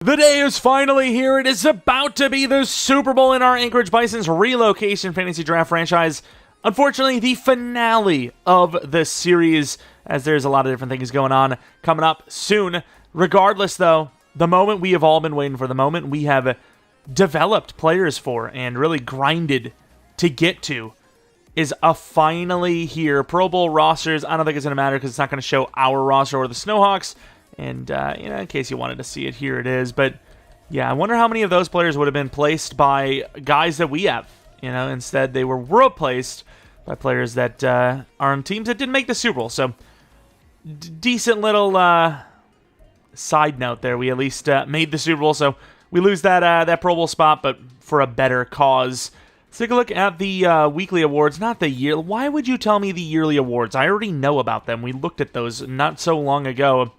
The day is finally here. It is about to be the Super Bowl in our Anchorage Bisons Relocation Fantasy Draft Franchise. Unfortunately, the finale of the series, as there's a lot of different things going on coming up soon. Regardless, though, the moment we have all been waiting for, the moment we have developed players for and really grinded to get to, is finally here. Pro Bowl rosters, I don't think it's going to matter because it's not going to show our roster or the Snowhawks. And, in case you wanted to see it, here it is. But, yeah, I wonder how many of those players would have been placed by guys that we have. Instead, they were replaced by players that are on teams that didn't make the Super Bowl. So, decent little side note there. We at least made the Super Bowl, so we lose that Pro Bowl spot, but for a better cause. Let's take a look at the weekly awards, not the year. Why would you tell me the yearly awards? I already know about them. We looked at those not so long ago.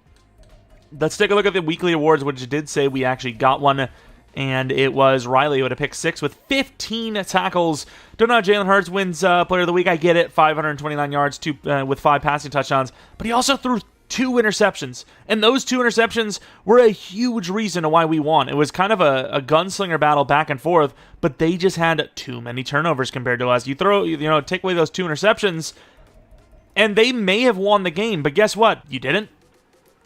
Let's take a look at the weekly awards, which did say we actually got one, and it was Riley who had a pick 6 with 15 tackles. Don't know how Jalen Hurts wins Player of the Week. I get it, 529 yards with 5 passing touchdowns, but he also threw 2 interceptions, and those 2 interceptions were a huge reason to why we won. It was kind of a gunslinger battle back and forth, but they just had too many turnovers compared to us. You take away those 2 interceptions, and they may have won the game, but guess what? You didn't.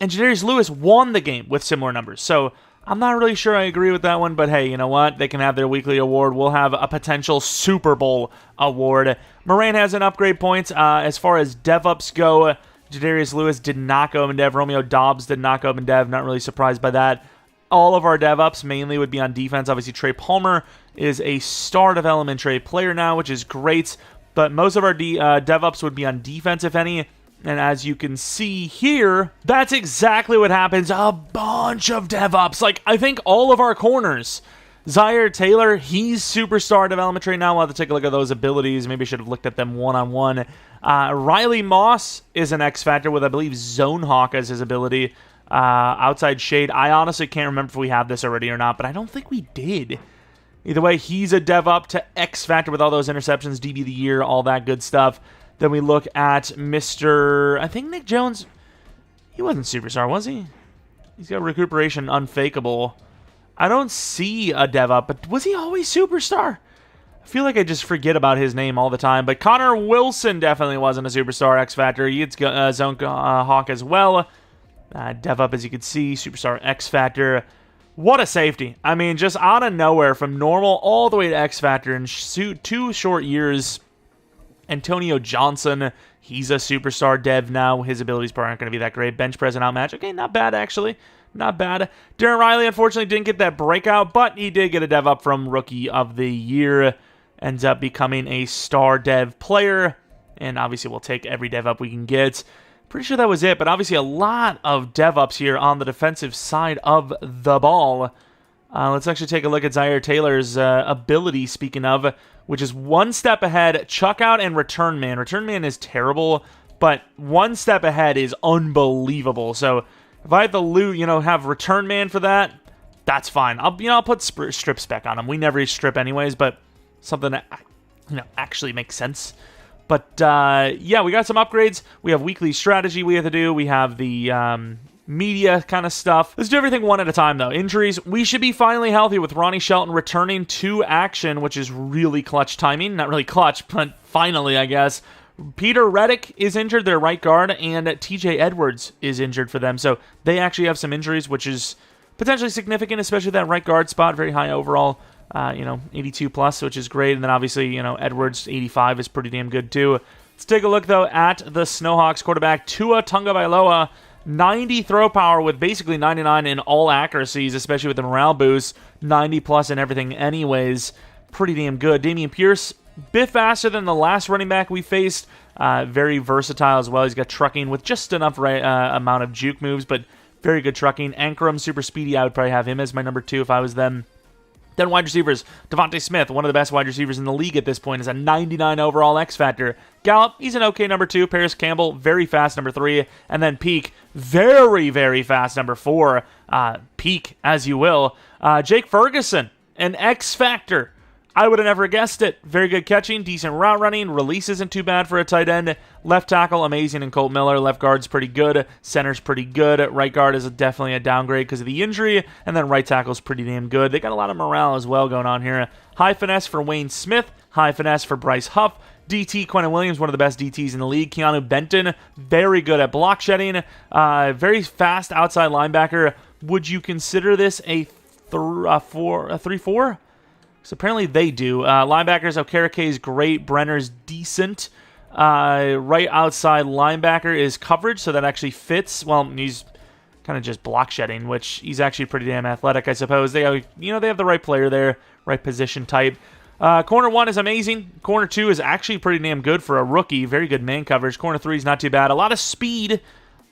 And Jadarius Lewis won the game with similar numbers. So I'm not really sure I agree with that one, but hey, you know what? They can have their weekly award. We'll have a potential Super Bowl award. Moran has an upgrade points. As far as dev-ups go, Jadarius Lewis did not go up in dev. Romeo Dobbs did not go up in dev. Not really surprised by that. All of our dev-ups mainly would be on defense. Obviously, Trey Palmer is a star development trade player now, which is great. But most of our dev-ups would be on defense, if any. And as you can see here, that's exactly what happens. A bunch of dev-ups. I think all of our corners. Zaire Taylor, he's superstar development trade now. We'll have to take a look at those abilities. Maybe I should have looked at them one-on-one. Riley Moss is an X-Factor with, I believe, Zone Hawk as his ability. Outside Shade, I honestly can't remember if we have this already or not, but I don't think we did. Either way, he's a dev-up to X-Factor with all those interceptions, DB of the year, all that good stuff. Then we look at Mr. I think Nick Jones. He wasn't superstar, was he? He's got recuperation unfakeable. I don't see a dev up, but was he always superstar? I feel like I just forget about his name all the time. But Connor Wilson definitely wasn't a superstar X Factor. He had Zone Hawk as well. Dev up, as you can see, superstar X Factor. What a safety. I mean, just out of nowhere, from normal all the way to X Factor in 2 short years. Antonio Johnson, he's a superstar dev now. His abilities probably aren't going to be that great. Bench press and outmatch. Okay, not bad, actually. Not bad. Darren Riley, unfortunately, didn't get that breakout, but he did get a dev up from Rookie of the Year. Ends up becoming a star dev player. And obviously, we'll take every dev up we can get. Pretty sure that was it, but obviously a lot of dev ups here on the defensive side of the ball. Let's actually take a look at Zaire Taylor's ability, speaking of, which is one step ahead, chuck out, and return man. Return man is terrible, but one step ahead is unbelievable. So if I have to loot, have return man for that, that's fine. I'll put strip spec on him. We never strip anyways, but something that actually makes sense. But yeah, we got some upgrades. We have weekly strategy we have to do. We have the media kind of stuff. Let's do everything one at a time, though. Injuries. We should be finally healthy with Ronnie Shelton returning to action, which is really clutch timing. Not really clutch, but finally, I guess. Peter Reddick is injured, their right guard, and TJ Edwards is injured for them. So they actually have some injuries, which is potentially significant, especially that right guard spot, very high overall. 82 plus, which is great. And then obviously, Edwards 85 is pretty damn good too. Let's take a look, though, at the Snowhawks quarterback, Tua Tagovailoa. 90 throw power with basically 99 in all accuracies, especially with the morale boost. 90 plus in everything anyways. Pretty damn good. Dameon Pierce, bit faster than the last running back we faced. Very versatile as well. He's got trucking with just enough amount of juke moves, but very good trucking. Ankrum, super speedy. I would probably have him as my number 2 if I was them. Then wide receivers, Devontae Smith, one of the best wide receivers in the league at this point, is a 99 overall X Factor. Gallup, he's an okay number 2. Paris Campbell, very fast number 3. And then Peak, very, very fast number 4. Peak, as you will. Jake Ferguson, an X Factor. I would have never guessed it. Very good catching, decent route running, release isn't too bad for a tight end. Left tackle, amazing in Colt Miller. Left guard's pretty good. Center's pretty good. Right guard is definitely a downgrade because of the injury. And then right tackle's pretty damn good. They got a lot of morale as well going on here. High finesse for Wayne Smith. High finesse for Bryce Huff. DT, Quentin Williams, one of the best DTs in the league. Keanu Benton, very good at block shedding. Very fast outside linebacker. Would you consider this a 3-4? So apparently they do. Linebackers, Okereke is great. Brenner's decent. Right outside linebacker is coverage, so that actually fits. Well, he's kind of just block shedding, which he's actually pretty damn athletic, I suppose. They have the right player there, right position type. Corner 1 is amazing. Corner 2 is actually pretty damn good for a rookie. Very good man coverage. Corner 3 is not too bad. A lot of speed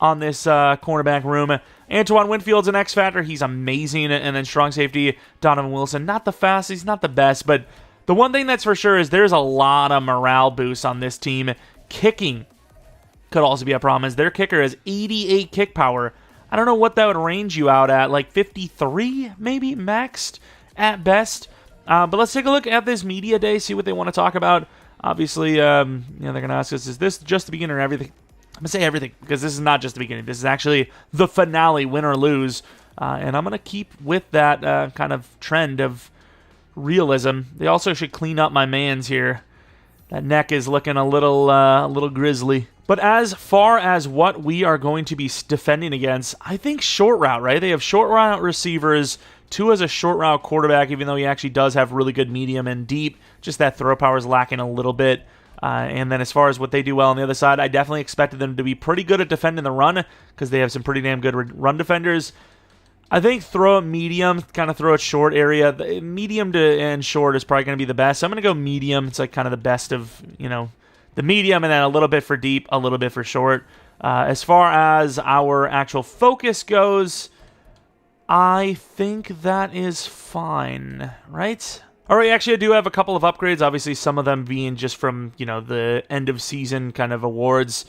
on this cornerback room. Antoine Winfield's an X factor. He's amazing. And then strong safety, Donovan Wilson. Not the fastest, he's not the best, but the one thing that's for sure is there's a lot of morale boosts on this team. Kicking could also be a problem, as their kicker has 88 kick power. I don't know what that would range you out at, like 53 maybe, maxed at best. But let's take a look at this media day, see what they want to talk about. Obviously, they're going to ask us, is this just the beginning or everything? I'm going to say everything, because this is not just the beginning. This is actually the finale, win or lose. And I'm going to keep with that kind of trend of realism. They also should clean up my mans here. That neck is looking a little grisly. But as far as what we are going to be defending against, I think short route, right? They have short route receivers. Tua is a short route quarterback, even though he actually does have really good medium and deep. Just that throw power is lacking a little bit. And then as far as what they do well on the other side, I definitely expected them to be pretty good at defending the run because they have some pretty damn good run defenders. I think throw it medium, kind of throw it short area. The medium and short is probably going to be the best. So I'm going to go medium. It's like kind of the best of, the medium, and then a little bit for deep, a little bit for short. As far as our actual focus goes, I think that is fine, right? All right, actually, I do have a couple of upgrades. Obviously, some of them being just from, the end of season kind of awards.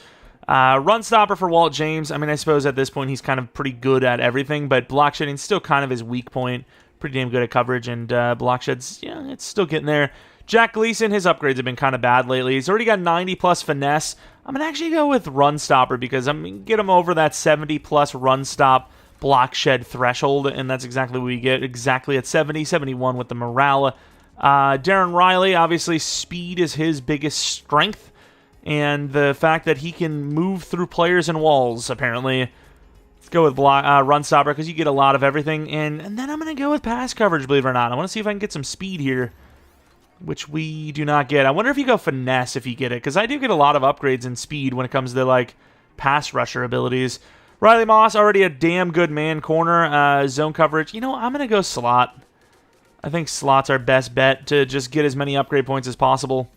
Run stopper for Walt James. I mean, I suppose at this point he's kind of pretty good at everything, but block shedding still kind of his weak point. Pretty damn good at coverage, and block sheds, it's still getting there. Jack Gleason, his upgrades have been kind of bad lately. He's already got 90-plus finesse. I'm going to actually go with run stopper because I'm going to get him over that 70-plus run stop block shed threshold, and that's exactly what we get, exactly at 70, 71 with the morale. Darren Riley, obviously speed is his biggest strength, and the fact that he can move through players and walls, apparently. Let's go with run stopper because you get a lot of everything, and then I'm going to go with pass coverage, believe it or not. I want to see if I can get some speed here, which we do not get. I wonder if you go finesse if you get it, because I do get a lot of upgrades in speed when it comes to, pass rusher abilities. Riley Moss, already a damn good man corner. Zone coverage. I'm going to go slot. I think slot's our best bet to just get as many upgrade points as possible,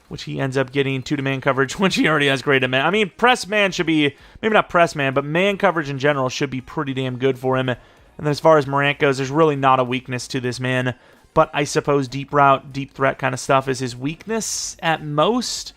which he ends up getting 2-to-man coverage, which he already has great at man. I mean, press man should be, maybe not press man, but man coverage in general should be pretty damn good for him. And then as far as Morant goes, there's really not a weakness to this man, but I suppose deep route, deep threat kind of stuff is his weakness at most.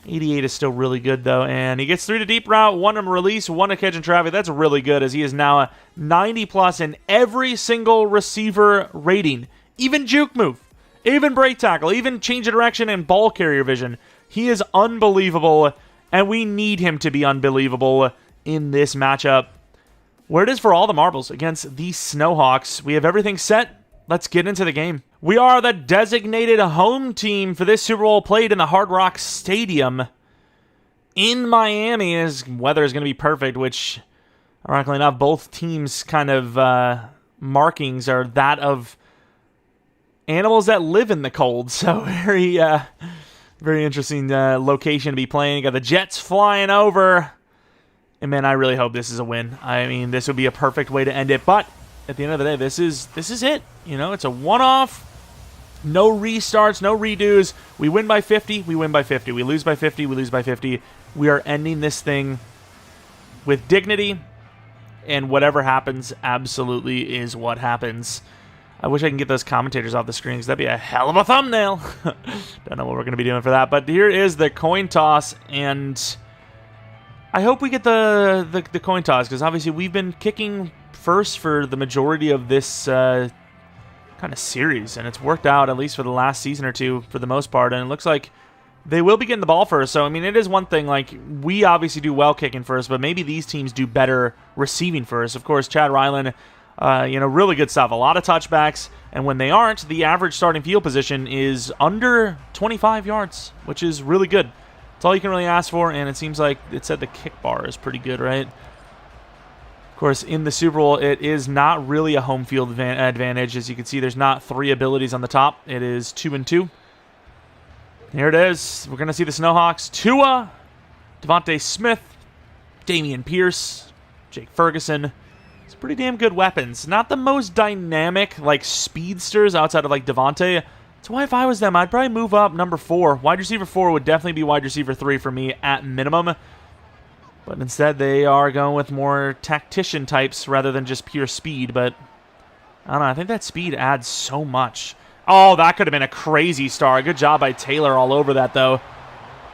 88 is still really good, though, and he gets 3 to deep route, 1 to release, 1 to catch in traffic. That's really good, as he is now a 90-plus in every single receiver rating. Even juke move, even break tackle, even change of direction and ball carrier vision. He is unbelievable, and we need him to be unbelievable in this matchup, where it is for all the marbles against the Snowhawks. We have everything set. Let's get into the game. We are the designated home team for this Super Bowl, played in the Hard Rock Stadium in Miami. His weather is going to be perfect, which, ironically enough, both teams' kind of markings are that of animals that live in the cold. So very interesting location to be playing. You got the Jets flying over. And man, I really hope this is a win. I mean, this would be a perfect way to end it, but at the end of the day, this is it. It's a one-off. No restarts, no redos. We win by 50, we win by 50. We lose by 50, we lose by 50. We are ending this thing with dignity, and whatever happens absolutely is what happens. I wish I can get those commentators off the screen because that'd be a hell of a thumbnail. Don't know what we're going to be doing for that, but here is the coin toss, and I hope we get the coin toss because obviously we've been kicking first for the majority of this kind kind of series, and it's worked out at least for the last season or two for the most part, and it looks like they will be getting the ball first. So, I mean, it is one thing, like, we obviously do well kicking first, but maybe these teams do better receiving first. Of course, Chad Ryland, really good stuff. A lot of touchbacks, and when they aren't, the average starting field position is under 25 yards, which is really good. That's all you can really ask for, and it seems like it said the kick bar is pretty good, right? Of course, in the Super Bowl, it is not really a home field advantage. As you can see, there's not 3 abilities on the top. It is 2 and 2. Here it is. We're going to see the Snowhawks. Tua, Devontae Smith, Dameon Pierce, Jake Ferguson. It's pretty damn good weapons. Not the most dynamic, like, speedsters outside of, like, Devontae. That's why if I was them, I'd probably move up number 4. Wide receiver 4 would definitely be wide receiver 3 for me at minimum. But instead, they are going with more tactician types rather than just pure speed. But, I don't know, I think that speed adds so much. Oh, that could have been a crazy start. Good job by Taylor all over that, though.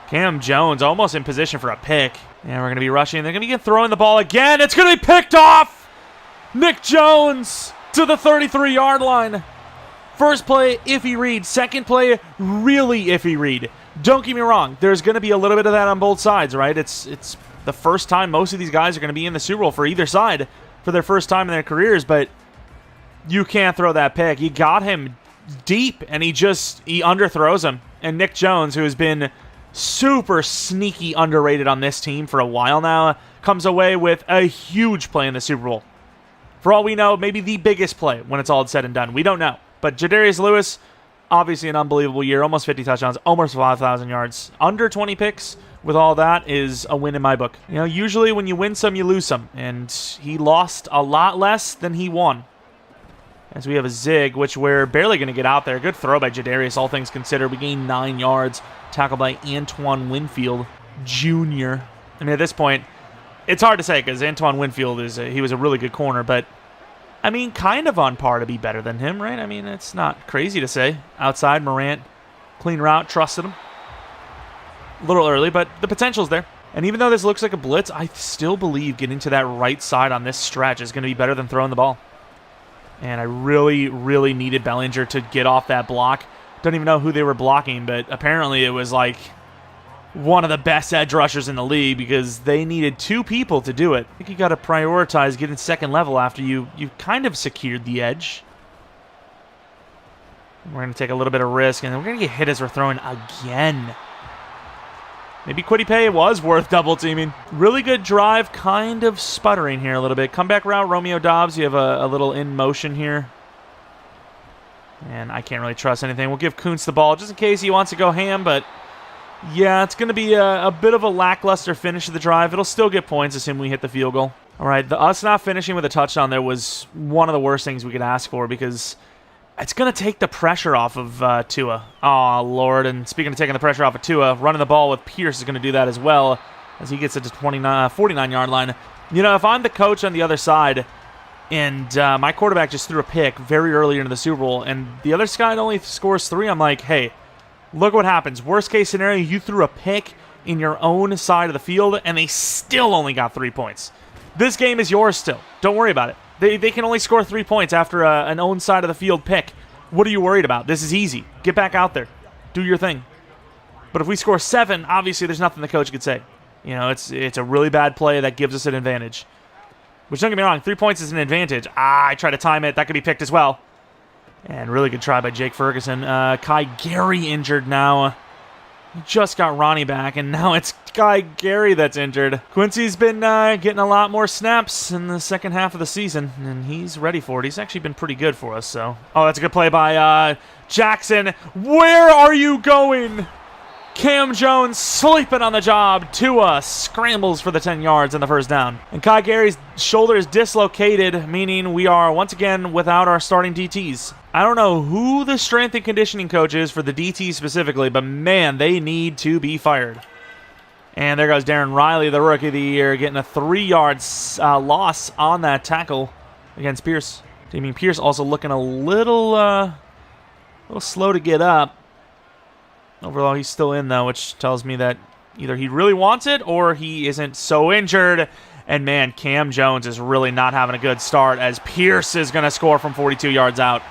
Cam Jones almost in position for a pick. And we're going to be rushing. They're going to be throwing the ball again. It's going to be picked off! Nick Jones to the 33-yard line. First play, iffy read. Second play, really iffy read. Don't get me wrong. There's going to be a little bit of that on both sides, right? It's the first time most of these guys are going to be in the Super Bowl for either side for their first time in their careers, but you can't throw that pick. You got him deep, and he underthrows him. And Nick Jones, who has been super sneaky underrated on this team for a while now, comes away with a huge play in the Super Bowl. For all we know, maybe the biggest play when it's all said and done. We don't know. But Jadarius Lewis, obviously an unbelievable year. Almost 50 touchdowns, almost 5,000 yards. Under 20 picks with all that is a win in my book. You know, usually when you win some, you lose some. And he lost a lot less than he won. As we have a zig, which we're barely going to get out there. Good throw by Jadarius, all things considered. We gained 9 yards. Tackled by Antoine Winfield Jr. I mean, at this point, it's hard to say because Antoine Winfield, he was a really good corner. But, I mean, kind of on par to be better than him, right? I mean, it's not crazy to say. Outside, Morant, clean route, trusted him. A little early, but the potential's there. And even though this looks like a blitz, I still believe getting to that right side on this stretch is going to be better than throwing the ball. And I really, really needed Bellinger to get off that block. Don't even know who they were blocking, but apparently it was like one of the best edge rushers in the league because they needed 2 people to do it. I think you got to prioritize getting second level after you kind of secured the edge. We're going to take a little bit of risk, and then we're going to get hit as we're throwing again. Maybe Kwity Paye was worth double teaming. Really good drive, kind of sputtering here a little bit. Comeback route, Romeo Doubs. You have a little in motion here. And I can't really trust anything. We'll give Kuntz the ball just in case he wants to go ham, but yeah, it's going to be a bit of a lackluster finish of the drive. It'll still get points, assuming we hit the field goal. All right, us not finishing with a touchdown there was one of the worst things we could ask for because it's going to take the pressure off of Tua. Oh, Lord. And speaking of taking the pressure off of Tua, running the ball with Pierce is going to do that as well as he gets it to 49-yard line. You know, if I'm the coach on the other side and my quarterback just threw a pick very early into the Super Bowl and the other side only scores 3, I'm like, hey, look what happens. Worst case scenario, you threw a pick in your own side of the field and they still only got 3 points. This game is yours still. Don't worry about it. They can only score 3 points after an own side of the field pick. What are you worried about? This is easy. Get back out there. Do your thing. But if we score 7, obviously there's nothing the coach could say. You know, it's a really bad play that gives us an advantage. Which, don't get me wrong, 3 points is an advantage. I try to time it. That could be picked as well. And really good try by Jake Ferguson. Kai Gary injured now. He just got Ronnie back, and now it's Kai Gary that's injured. Quincy's been getting a lot more snaps in the second half of the season, and he's ready for it. He's actually been pretty good for us, so. Oh, that's a good play by Jackson. Where are you going? Cam Jones sleeping on the job. Tua scrambles for the 10 yards and the first down. And Kai Gary's shoulder is dislocated, meaning we are once again without our starting DTs. I don't know who the strength and conditioning coach is for the DTs specifically, but man, they need to be fired. And there goes Darren Riley, the Rookie of the Year, getting a 3-yard loss on that tackle against Pierce. Dameon Pierce also looking a little slow to get up. Overall, he's still in, though, which tells me that either he really wants it or he isn't so injured. And, man, Cam Jones is really not having a good start as Pierce is going to score from 42 yards out.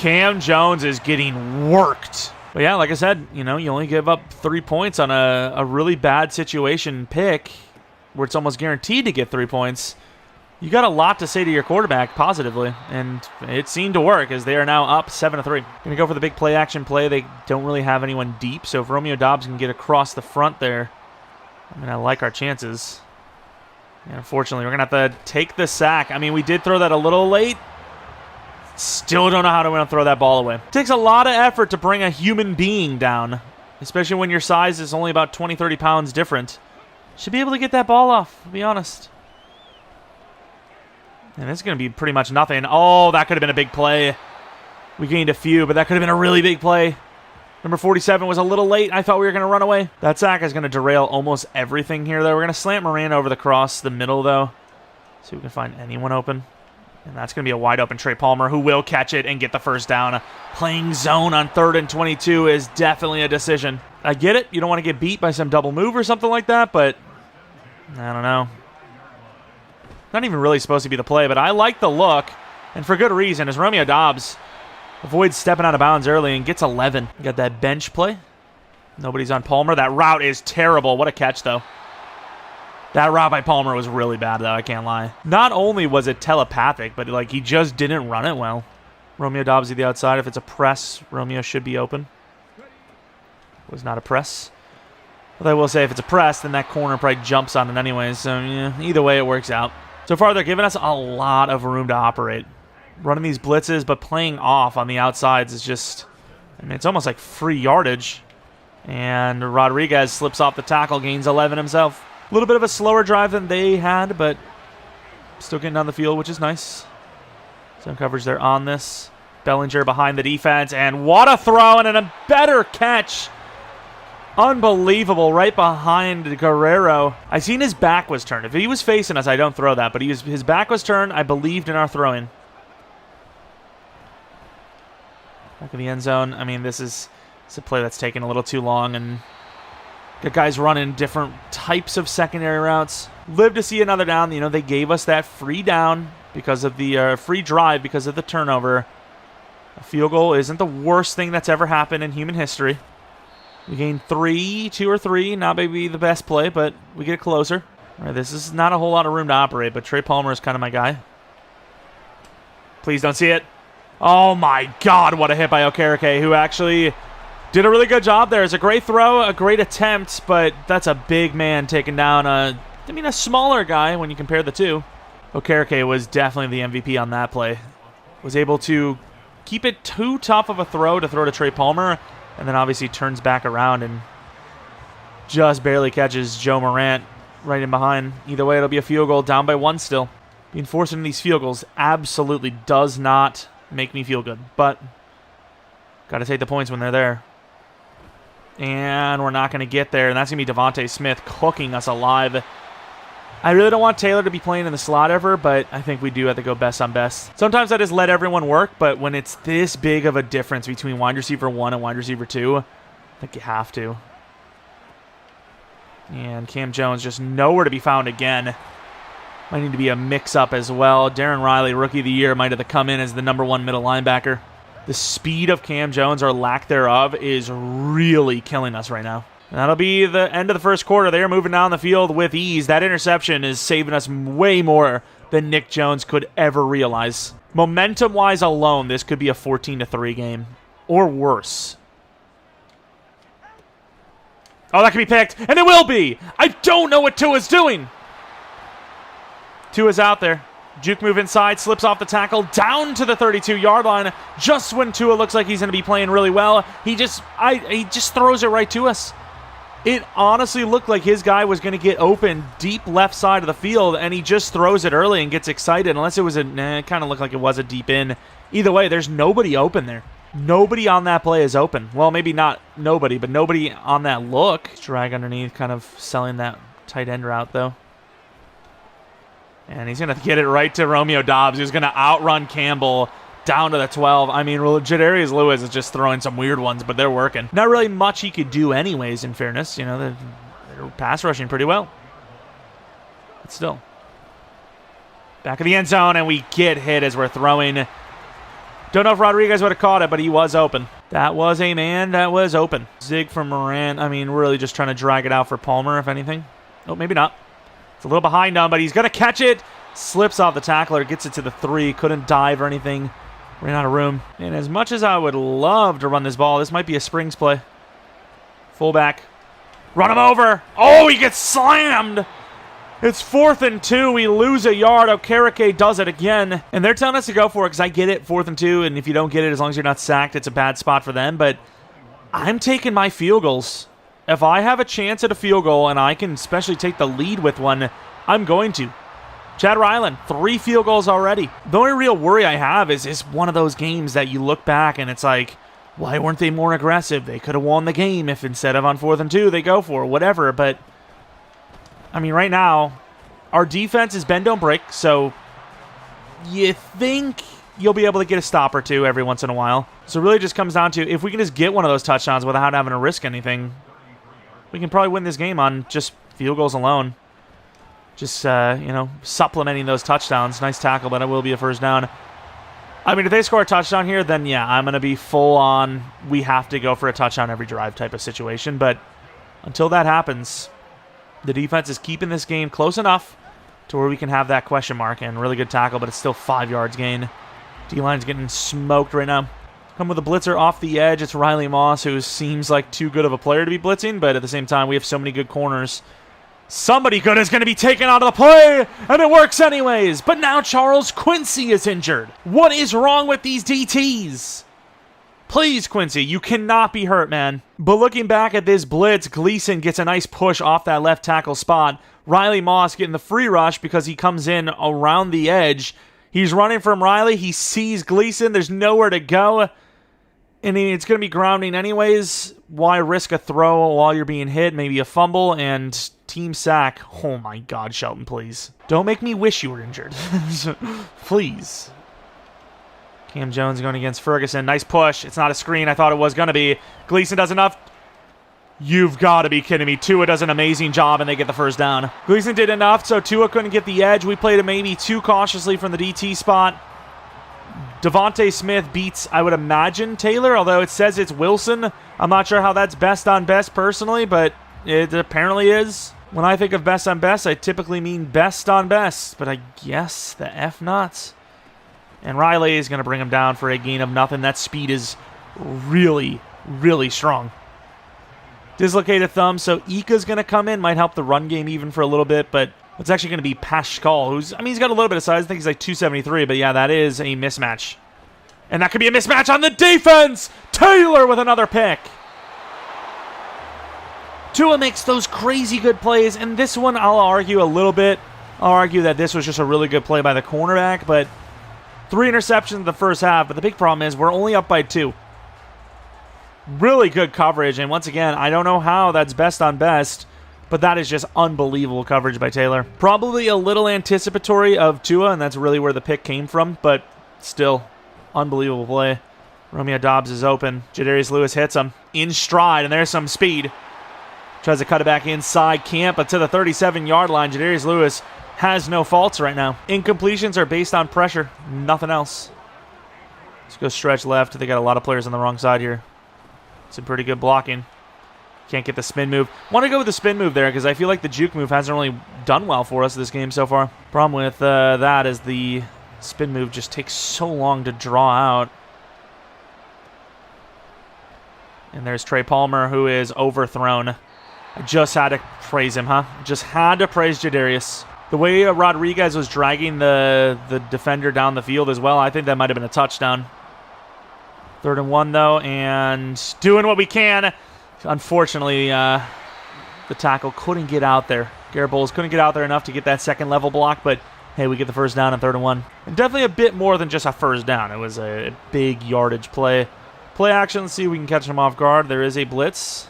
Cam Jones is getting worked. But yeah, like I said, you know, you only give up 3 points on a really bad situation pick where it's almost guaranteed to get 3 points. You got a lot to say to your quarterback positively, and it seemed to work as they are now up 7-3. Going to go for the big play action play. They don't really have anyone deep, so if Romeo Doubs can get across the front there, I mean, I like our chances. And unfortunately, we're going to have to take the sack. I mean, we did throw that a little late. Still don't know how to throw that ball away. It takes a lot of effort to bring a human being down, especially when your size is only about 20, 30 pounds different. Should be able to get that ball off, to be honest. And it's going to be pretty much nothing. Oh, that could have been a big play. We gained a few, but that could have been a really big play. Number 47 was a little late. I thought we were going to run away. That sack is going to derail almost everything here, though. We're going to slant Moran over the cross the middle, though. See if we can find anyone open. And that's going to be a wide open Trey Palmer who will catch it and get the first down. Playing zone on 3rd and 22 is definitely a decision. I get it. You don't want to get beat by some double move or something like that, but I don't know. Not even really supposed to be the play, but I like the look, and for good reason, as Romeo Doubs avoids stepping out of bounds early and gets 11. You got that bench play. Nobody's on Palmer. That route is terrible. What a catch, though. That route by Palmer was really bad, though. I can't lie. Not only was it telepathic, but like he just didn't run it well. Romeo Doubs to the outside. If it's a press, Romeo should be open. Was not a press. But I will say, if it's a press, then that corner probably jumps on it anyways. So, yeah, either way, it works out. So far, they're giving us a lot of room to operate. Running these blitzes, but playing off on the outsides is just, I mean, it's almost like free yardage. And Rodriguez slips off the tackle, gains 11 himself. A little bit of a slower drive than they had, but still getting on the field, which is nice. Zone coverage there on this. Bellinger behind the defense, and what a throw and a better catch. Unbelievable, right behind Guerrero. I seen his back was turned. If he was facing us, I don't throw that, but his back was turned. I believed in our throwing. Back in the end zone. I mean, it's a play that's taken a little too long, and got guys running different types of secondary routes. Live to see another down. You know, they gave us that free down because of the free drive because of the turnover. A field goal isn't the worst thing that's ever happened in human history. We gained 2 or 3. Not maybe the best play, but we get closer. All right, this is not a whole lot of room to operate, but Trey Palmer is kind of my guy. Please don't see it. Oh, my God, what a hit by Okereke, who actually did a really good job there. It's a great throw, a great attempt, but that's a big man taking down a smaller guy when you compare the two. Okereke was definitely the MVP on that play. Was able to keep it too tough of a throw to Trey Palmer, and then obviously turns back around and just barely catches Joe Morant right in behind. Either way, it'll be a field goal, down by 1 still. Being forced into these field goals absolutely does not make me feel good, but got to take the points when they're there. And we're not going to get there, and that's going to be Devontae Smith cooking us alive. I really don't want Taylor to be playing in the slot ever, but I think we do have to go best on best. Sometimes I just let everyone work, but when it's this big of a difference between wide receiver 1 and wide receiver 2, I think you have to. And Cam Jones just nowhere to be found again. Might need to be a mix-up as well. Darren Riley, Rookie of the Year, might have come in as the #1 middle linebacker. The speed of Cam Jones, or lack thereof, is really killing us right now. And that'll be the end of the first quarter. They are moving down the field with ease. That interception is saving us way more than Nick Jones could ever realize. Momentum-wise alone, this could be a 14-3 game. Or worse. Oh, that could be picked. And it will be! I don't know what Tua's doing! Tua's out there. Juke move inside, slips off the tackle, down to the 32-yard line. Just when Tua looks like he's going to be playing really well, he just throws it right to us. It honestly looked like his guy was going to get open deep left side of the field, and he just throws it early and gets excited. Unless it was it kind of looked like it was a deep in. Either way, there's nobody open there. Nobody on that play is open. Well, maybe not nobody, but nobody on that look. Drag underneath, kind of selling that tight end route, though. And he's going to get it right to Romeo Doubs, who's going to outrun Campbell down to the 12. I mean, Jadarius Lewis is just throwing some weird ones, but they're working. Not really much he could do anyways, in fairness. You know, they're pass rushing pretty well. But still. Back of the end zone, and we get hit as we're throwing. Don't know if Rodriguez would have caught it, but he was open. That was a man that was open. Zig from Moran. I mean, really just trying to drag it out for Palmer, if anything. Oh, maybe not. It's a little behind him, but he's going to catch it. Slips off the tackler, gets it to the 3. Couldn't dive or anything. Ran out of room. And as much as I would love to run this ball, this might be a Springs play. Fullback. Run him over. Oh, he gets slammed. It's 4th and 2. We lose a yard. Okereke does it again. And they're telling us to go for it because I get it, 4th and 2. And if you don't get it, as long as you're not sacked, it's a bad spot for them. But I'm taking my field goals. If I have a chance at a field goal and I can especially take the lead with one, I'm going to. Chad Ryland, 3 field goals already. The only real worry I have is one of those games that you look back and it's like, why weren't they more aggressive? They could have won the game if instead of on 4th and 2, they go for it, whatever. But I mean, right now, our defense is bend don't break, so you think you'll be able to get a stop or two every once in a while. So it really just comes down to if we can just get one of those touchdowns without having to risk anything, we can probably win this game on just field goals alone. Just, supplementing those touchdowns. Nice tackle, but it will be a first down. I mean, if they score a touchdown here, then yeah, I'm going to be full on, we have to go for a touchdown every drive type of situation. But until that happens, the defense is keeping this game close enough to where we can have that question mark. And really good tackle, but it's still 5 yards gain. D-line's getting smoked right now. Come with a blitzer off the edge. It's Riley Moss, who seems like too good of a player to be blitzing, but at the same time, we have so many good corners. Somebody good is going to be taken out of the play, and it works anyways. But now Charles Quincy is injured. What is wrong with these DTs? Please, Quincy, you cannot be hurt, man. But looking back at this blitz, Gleason gets a nice push off that left tackle spot. Riley Moss getting the free rush because he comes in around the edge. He's running from Riley. He sees Gleason. There's nowhere to go. And it's going to be grounding anyways. Why risk a throw while you're being hit? Maybe a fumble and team sack. Oh my God, Shelton, please. Don't make me wish you were injured. Please. Cam Jones going against Ferguson. Nice push. It's not a screen. I thought it was going to be. Gleason does enough. You've got to be kidding me. Tua does an amazing job and they get the first down. Gleason did enough, so Tua couldn't get the edge. We played it maybe too cautiously from the DT spot. Devontae Smith beats, I would imagine, Taylor, although it says it's Wilson. I'm not sure how that's best on best personally, but it apparently is. When I think of best on best, I typically mean best on best, but I guess the F-nots. And Riley is going to bring him down for a gain of nothing. That speed is really, really strong. Dislocated thumb, so Ika's going to come in. Might help the run game even for a little bit, but it's actually going to be Pascal, he's got a little bit of size. I think he's like 273, but yeah, that is a mismatch. And that could be a mismatch on the defense! Taylor with another pick! Tua makes those crazy good plays, and this one I'll argue a little bit. I'll argue that this was just a really good play by the cornerback, but 3 interceptions in the first half, but the big problem is we're only up by 2. Really good coverage, and once again, I don't know how that's best on best, but that is just unbelievable coverage by Taylor. Probably a little anticipatory of Tua, and that's really where the pick came from, but still, unbelievable play. Romeo Doubs is open. Jadarius Lewis hits him in stride, and there's some speed. Tries to cut it back inside camp, but to the 37-yard line. Jadarius Lewis has no faults right now. Incompletions are based on pressure, nothing else. Let's go stretch left. They got a lot of players on the wrong side here. Some pretty good blocking. Can't get the spin move. Want to go with the spin move there because I feel like the juke move hasn't really done well for us this game so far. Problem with that is the spin move just takes so long to draw out. And there's Trey Palmer, who is overthrown. I just had to praise him, huh? Just had to praise Jadarius. The way Rodriguez was dragging the defender down the field as well, I think that might have been a touchdown. 3rd and 1, though, and doing what we can. Unfortunately, the tackle couldn't get out there. Garrett Bowles couldn't get out there enough to get that second level block, but hey, we get the first down on 3rd and 1. And definitely a bit more than just a first down. It was a big yardage play. Play action, let's see if we can catch him off guard. There is a blitz.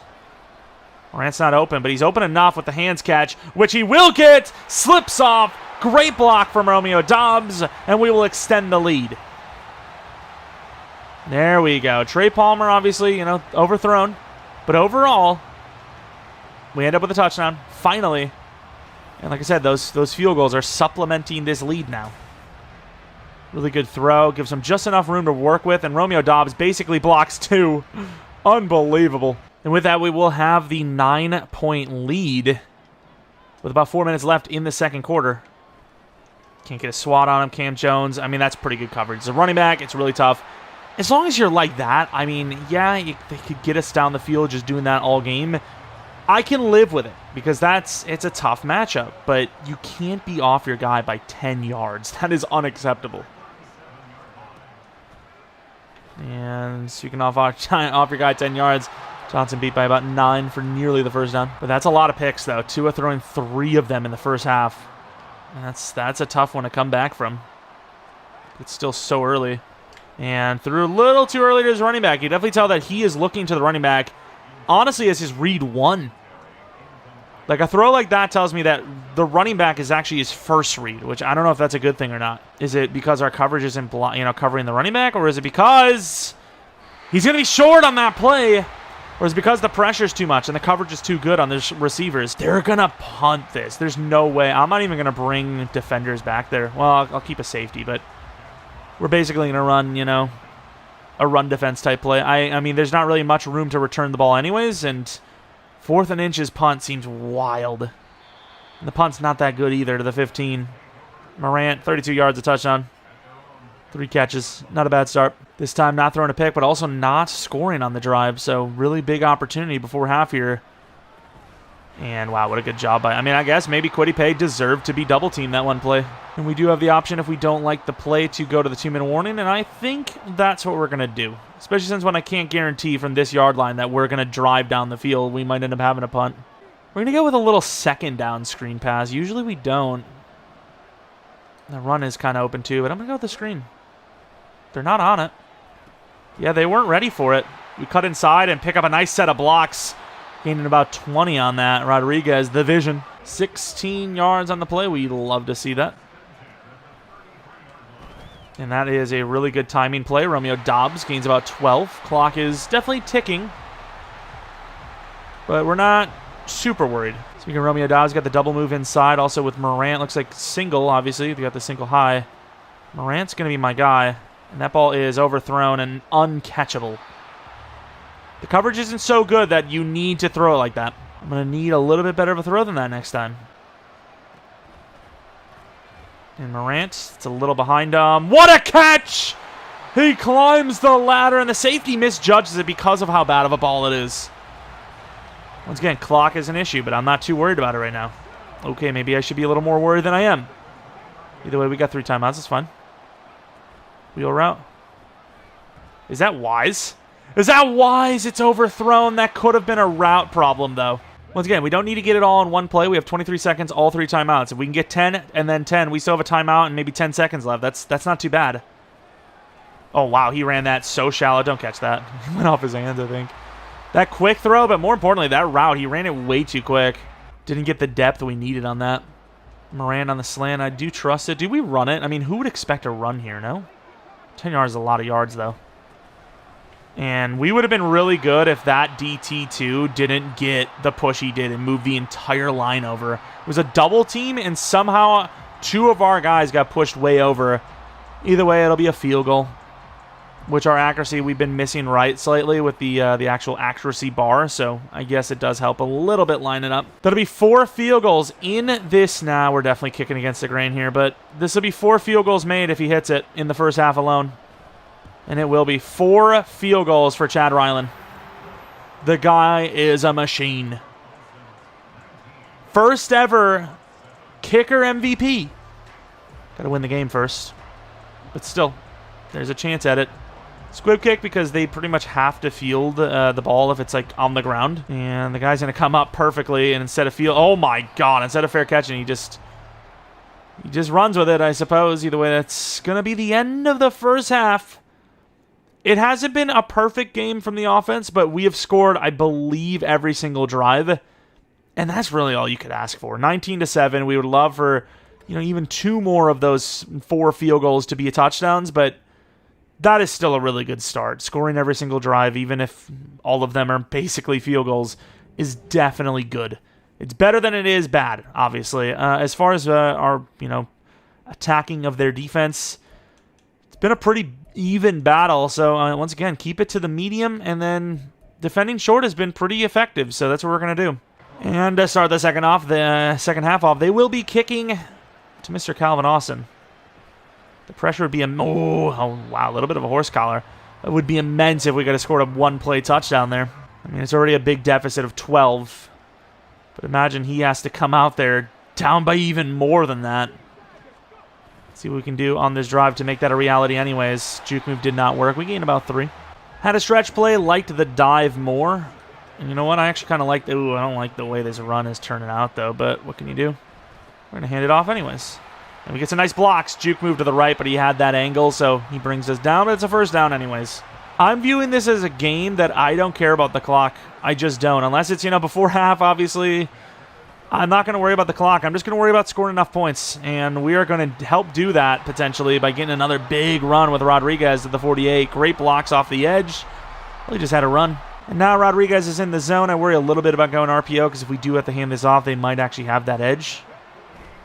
Morant's not open, but he's open enough with the hands catch, which he will get. Slips off. Great block from Romeo Doubs, and we will extend the lead. There we go. Trey Palmer, obviously, overthrown. But overall, we end up with a touchdown, finally. And like I said, those field goals are supplementing this lead now. Really good throw. Gives him just enough room to work with, and Romeo Doubs basically blocks 2. Unbelievable. And with that, we will have the 9-point lead with about 4 minutes left in the second quarter. Can't get a swat on him, Cam Jones. I mean, that's pretty good coverage. As a running back, it's really tough. As long as you're like that, I mean, yeah, they could get us down the field just doing that all game. I can live with it because it's a tough matchup, but you can't be off your guy by 10 yards. That is unacceptable. And so you can off your guy 10 yards. Johnson beat by about 9 for nearly the first down. But that's a lot of picks, though. Tua throwing 3 of them in the first half. And that's a tough one to come back from. It's still so early. And threw a little too early to his running back. You definitely tell that he is looking to the running back, honestly, as his read 1. Like, a throw like that tells me that the running back is actually his first read, which I don't know if that's a good thing or not. Is it because our coverage isn't covering the running back, or is it because he's going to be short on that play, or is it because the pressure's too much and the coverage is too good on the receivers? They're going to punt this. There's no way. I'm not even going to bring defenders back there. Well, I'll keep a safety, but we're basically going to run, a run defense type play. I mean, there's not really much room to return the ball anyways, and 4th and inches punt seems wild. And the punt's not that good either to the 15. Morant, 32 yards, a touchdown. 3 catches. Not a bad start. This time not throwing a pick, but also not scoring on the drive. So really big opportunity before half here. And wow, what a good job by... I mean, I guess maybe Kwity Paye deserved to be double-teamed that one play. And we do have the option, if we don't like the play, to go to the 2-minute warning. And I think that's what we're going to do. Especially since when I can't guarantee from this yard line that we're going to drive down the field, we might end up having a punt. We're going to go with a little second down screen pass. Usually we don't. The run is kind of open too, but I'm going to go with the screen. They're not on it. Yeah, they weren't ready for it. We cut inside and pick up a nice set of blocks. Gaining about 20 on that. Rodriguez, the vision. 16 yards on the play. We love to see that. And that is a really good timing play. Romeo Doubs gains about 12. Clock is definitely ticking. But we're not super worried. Speaking of Romeo Doubs, got the double move inside. Also with Morant, looks like single, obviously. We got the single high. Morant's going to be my guy. And that ball is overthrown and uncatchable. The coverage isn't so good that you need to throw it like that. I'm going to need a little bit better of a throw than that next time. And Morant, it's a little behind him. What a catch! He climbs the ladder, and the safety misjudges it because of how bad of a ball it is. Once again, clock is an issue, but I'm not too worried about it right now. Okay, maybe I should be a little more worried than I am. Either way, we got 3 timeouts. It's fine. Wheel route. Is that wise? Is that wise? It's overthrown. That could have been a route problem, though. Once again, we don't need to get it all in one play. We have 23 seconds, all 3 timeouts. If we can get 10 and then 10, we still have a timeout and maybe 10 seconds left. That's not too bad. Oh, wow. He ran that so shallow. Don't catch that. He went off his hands, I think. That quick throw, but more importantly, that route, he ran it way too quick. Didn't get the depth we needed on that. Moran on the slant. I do trust it. Do we run it? I mean, who would expect a run here, no? 10 yards is a lot of yards, though. And we would have been really good if that DT2 didn't get the push he did and move the entire line over. It was a double team, and somehow 2 of our guys got pushed way over. Either way, it'll be a field goal, which our accuracy, we've been missing right slightly with the actual accuracy bar, so I guess it does help a little bit line it up. That'll be 4 field goals in this. Now we're definitely kicking against the grain here, but this will be 4 field goals made if he hits it in the first half alone. And it will be 4 field goals for Chad Ryland. The guy is a machine. First ever kicker MVP. Got to win the game first. But still, there's a chance at it. Squib kick because they pretty much have to field the ball if it's like on the ground. And the guy's going to come up perfectly, and instead of oh my God, instead of fair catching, he just runs with it, I suppose. Either way, that's going to be the end of the first half. It hasn't been a perfect game from the offense, but we have scored, I believe, every single drive. And that's really all you could ask for. 19-7. We would love for, even 2 more of those 4 field goals to be touchdowns, but that is still a really good start. Scoring every single drive, even if all of them are basically field goals, is definitely good. It's better than it is bad, obviously. As far as our, attacking of their defense, been a pretty even battle. So once again, keep it to the medium, and then defending short has been pretty effective. So that's what we're going to do. And to start the second half off, they will be kicking to Mr. Calvin Austin. The pressure would be oh wow, a little bit of a horse collar. It would be immense if we could have scored a one-play touchdown there. I mean, it's already a big deficit of 12. But imagine he has to come out there down by even more than that. Let's see what we can do on this drive to make that a reality anyways. Juke move did not work. We gained about 3. Had a stretch play, liked the dive more. And you know what? I actually kind of like the... Ooh, I don't like the way this run is turning out, though. But what can you do? We're going to hand it off anyways. And we get some nice blocks. Juke moved to the right, but he had that angle, so he brings us down. But it's a first down anyways. I'm viewing this as a game that I don't care about the clock. I just don't. Unless it's, before half, obviously. I'm not going to worry about the clock. I'm just going to worry about scoring enough points. And we are going to help do that, potentially, by getting another big run with Rodriguez at the 48. Great blocks off the edge. Well, he just had a run. And now Rodriguez is in the zone. I worry a little bit about going RPO, because if we do have to hand this off, they might actually have that edge.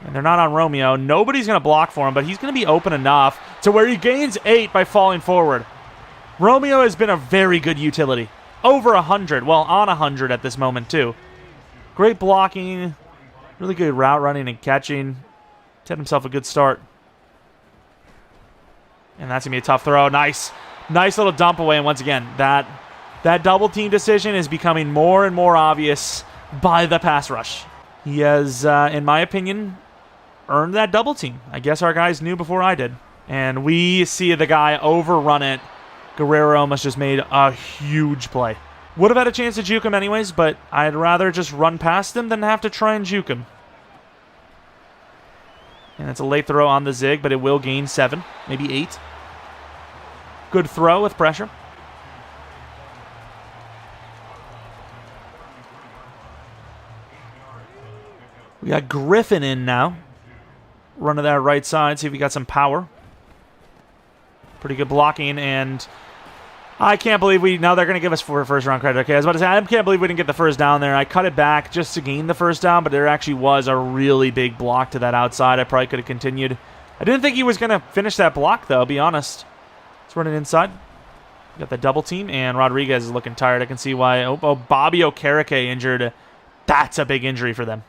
And they're not on Romeo. Nobody's going to block for him, but he's going to be open enough to where he gains 8 by falling forward. Romeo has been a very good utility. Over 100. Well, on 100 at this moment, too. Great blocking. Really good route running and catching. Had himself a good start. And that's going to be a tough throw. Nice. Nice little dump away. And once again, that double team decision is becoming more and more obvious by the pass rush. He has, in my opinion, earned that double team. I guess our guys knew before I did. And we see the guy overrun it. Guerrero almost just made a huge play. Would have had a chance to juke him anyways, but I'd rather just run past him than have to try and juke him. And it's a late throw on the zig, but it will gain 7, maybe 8. Good throw with pressure. We got Griffin in now. Run to that right side, see if we got some power. Pretty good blocking, and I can't believe now they're going to give us 4 first-round credit. Okay, I was about to say, I can't believe we didn't get the first down there. I cut it back just to gain the first down, but there actually was a really big block to that outside. I probably could have continued. I didn't think he was going to finish that block, though, I'll be honest. Let's run it inside. Got the double team, and Rodriguez is looking tired. I can see why. Oh, Bobby Okereke injured. That's a big injury for them.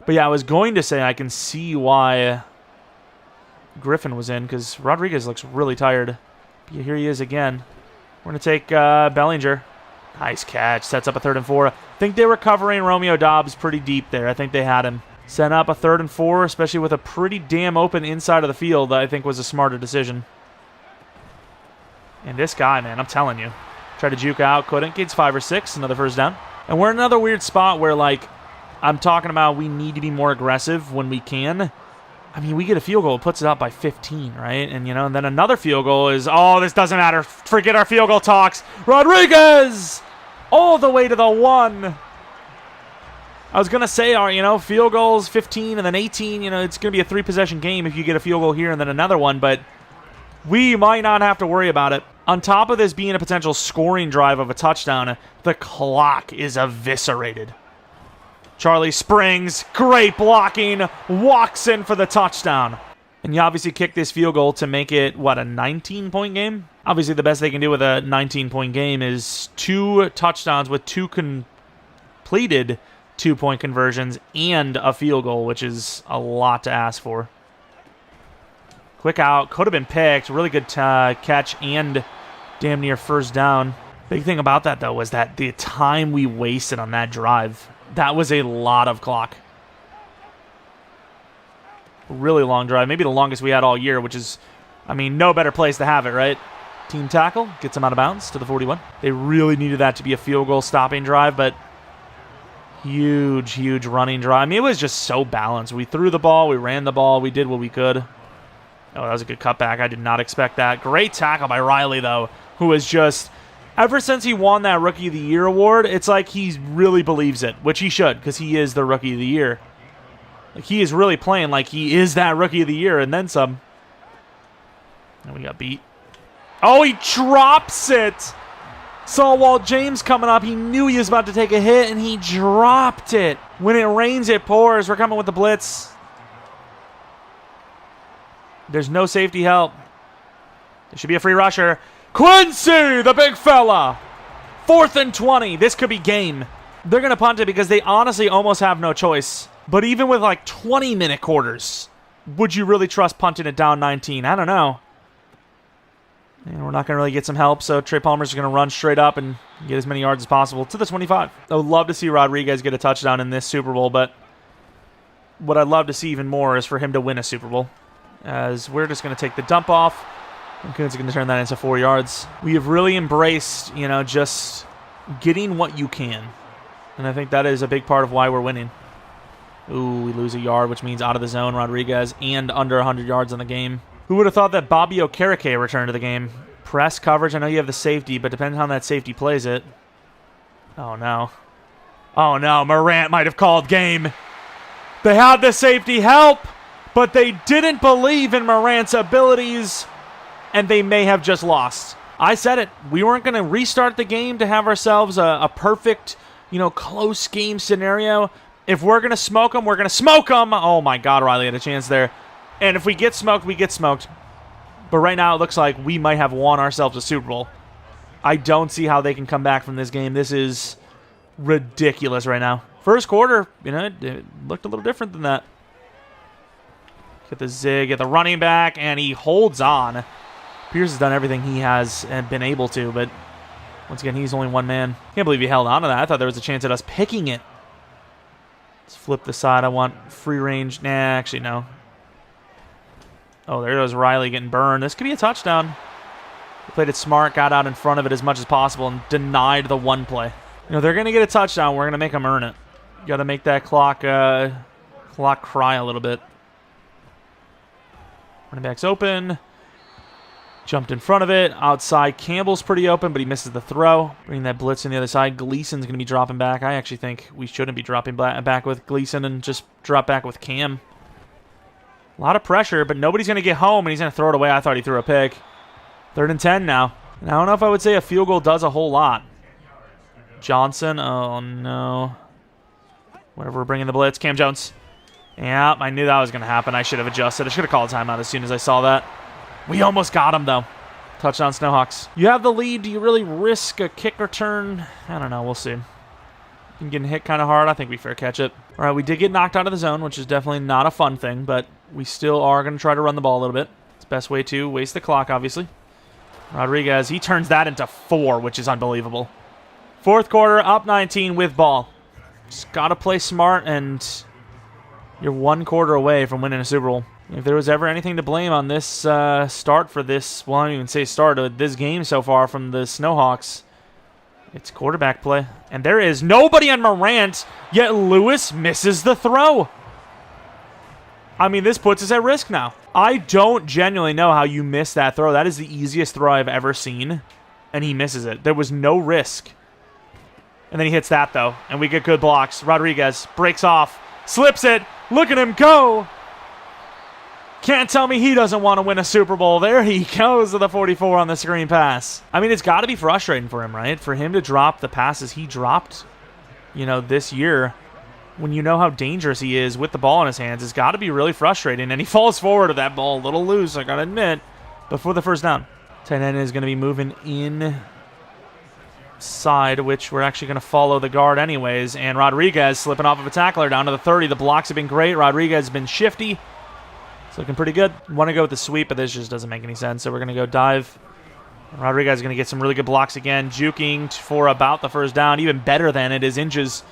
But yeah, I was going to say I can see why Griffin was in, because Rodriguez looks really tired. But here he is again. We're going to take Bellinger. Nice catch. Sets up a 3rd and 4. I think they were covering Romeo Dobbs pretty deep there. I think they had him. Set up a 3rd and 4, especially with a pretty damn open inside of the field, I think was a smarter decision. And this guy, man, I'm telling you. Tried to juke out, couldn't. Gets 5 or 6, another first down. And we're in another weird spot where, like, I'm talking about we need to be more aggressive when we can. I mean, we get a field goal, it puts it up by 15, right? And, and then another field goal is, oh, this doesn't matter. Forget our field goal talks. Rodriguez! All the way to the 1. I was going to say, field goals 15 and then 18. It's going to be a 3-possession game if you get a field goal here and then another one, but we might not have to worry about it. On top of this being a potential scoring drive of a touchdown, the clock is eviscerated. Charlie springs, great blocking, walks in for the touchdown. And you obviously kick this field goal to make it, a 19-point game? Obviously, the best they can do with a 19-point game is 2 touchdowns with 2 completed 2-point conversions and a field goal, which is a lot to ask for. Quick out, could have been picked. Really good catch and damn near first down. Big thing about that, though, was that the time we wasted on that drive. That was a lot of clock. Really long drive. Maybe the longest we had all year, which is, no better place to have it, right? Team tackle. Gets them out of bounds to the 41. They really needed that to be a field goal stopping drive, but huge, huge running drive. It was just so balanced. We threw the ball. We ran the ball. We did what we could. Oh, that was a good cutback. I did not expect that. Great tackle by Riley, though, who was just... Ever since he won that Rookie of the Year award, it's like he really believes it, which he should, because he is the Rookie of the Year. Like, he is really playing like he is that Rookie of the Year, and then some. And we got beat. Oh, he drops it! Saw Walt James coming up. He knew he was about to take a hit, and he dropped it. When it rains, it pours. We're coming with the blitz. There's no safety help. There should be a free rusher. Quincy, the big fella. 4th and 20. This could be game. They're going to punt it because they honestly almost have no choice. But even with like 20-minute quarters, would you really trust punting it down 19? I don't know. And we're not going to really get some help, so Trey Palmer's going to run straight up and get as many yards as possible to the 25. I would love to see Rodriguez get a touchdown in this Super Bowl, but what I'd love to see even more is for him to win a Super Bowl, as we're just going to take the dump off, and Coons are going to turn that into 4 yards. We have really embraced, just getting what you can, and I think that is a big part of why we're winning. Ooh, we lose a yard, which means out of the zone, Rodriguez, and under 100 yards in the game. Who would have thought that Bobby Okereke returned to the game? Press coverage. I know you have the safety, but depending on how that safety plays it. Oh, no. Oh, no. Morant might have called game. They had the safety help, but they didn't believe in Morant's abilities, and they may have just lost. I said it. We weren't going to restart the game to have ourselves a perfect, close game scenario. If we're going to smoke them, we're going to smoke them. Oh, my God. Riley had a chance there. And if we get smoked, we get smoked. But right now it looks like we might have won ourselves a Super Bowl. I don't see how they can come back from this game. This is ridiculous right now. First quarter, it looked a little different than that. Get the zig at the running back, and he holds on. Pierce has done everything he has and been able to, but once again, he's only one man. Can't believe he held on to that. I thought there was a chance at us picking it. Let's flip the side. I want free range. Nah, actually, no. Oh, there goes Riley getting burned. This could be a touchdown. He played it smart, got out in front of it as much as possible, and denied the one play. They're going to get a touchdown. We're going to make them earn it. You got to make that clock cry a little bit. Running back's open. Jumped in front of it. Outside, Campbell's pretty open, but he misses the throw. Bringing that blitz on the other side. Gleason's going to be dropping back. I actually think we shouldn't be dropping back with Gleason and just drop back with Cam. A lot of pressure, but nobody's going to get home, and he's going to throw it away. I thought he threw a pick. 3rd and 10 now. And I don't know if I would say a field goal does a whole lot. Johnson. Oh, no. Whenever we're bringing the blitz. Cam Jones. Yeah, I knew that was going to happen. I should have adjusted. I should have called a timeout as soon as I saw that. We almost got him, though. Touchdown, Snowhawks. You have the lead. Do you really risk a kick return? I don't know. We'll see. Getting hit kind of hard. I think we fair catch it. All right, we did get knocked out of the zone, which is definitely not a fun thing, but we still are going to try to run the ball a little bit. It's the best way to waste the clock, obviously. Rodriguez, he turns that into 4, which is unbelievable. 4th quarter, up 19 with ball. Just got to play smart, and you're 1 quarter away from winning a Super Bowl. If there was ever anything to blame on this start for this, well, I don't even say start, this game so far from the Snowhawks, it's quarterback play. And there is nobody on Morant, yet Lewis misses the throw. I mean, this puts us at risk now. I don't genuinely know how you miss that throw. That is the easiest throw I've ever seen, and he misses it. There was no risk. And then he hits that, though, and we get good blocks. Rodriguez breaks off, slips it. Look at him go. Can't tell me he doesn't want to win a Super Bowl. There he goes to the 44 on the screen pass. I mean, it's got to be frustrating for him, right? For him to drop the passes he dropped, this year, when you know how dangerous he is with the ball in his hands, it's got to be really frustrating. And he falls forward with that ball a little loose, I got to admit, before the first down. Tight end is going to be moving inside, which we're actually going to follow the guard anyways. And Rodriguez slipping off of a tackler down to the 30. The blocks have been great. Rodriguez has been shifty. It's looking pretty good. Want to go with the sweep, but this just doesn't make any sense. So we're going to go dive. Rodriguez is going to get some really good blocks again. Juking for about the first down. Even better than it is inches.